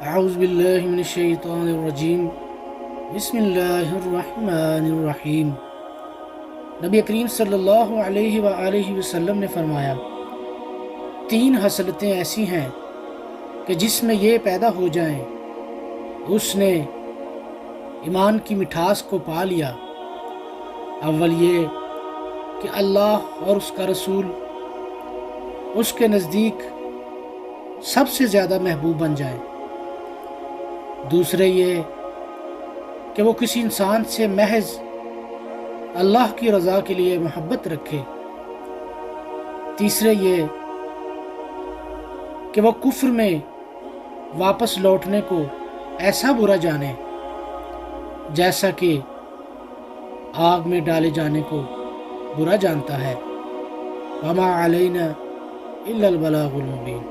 اعوذ باللہ من الشیطان الرجیم بسم اللہ الرحمن الرحیم۔ نبی کریم صلی اللہ علیہ وآلہ وسلم نے فرمایا، 3 خصلتیں ایسی ہیں کہ جس میں یہ پیدا ہو جائیں اس نے ایمان کی مٹھاس کو پا لیا۔ اول یہ کہ اللہ اور اس کا رسول اس کے نزدیک سب سے زیادہ محبوب بن جائیں۔ دوسرے یہ کہ وہ کسی انسان سے محض اللہ کی رضا کے لیے محبت رکھے۔ تیسرے یہ کہ وہ کفر میں واپس لوٹنے کو ایسا برا جانے جیسا کہ آگ میں ڈالے جانے کو برا جانتا ہے۔ وما علینا الا البلاغ المبین۔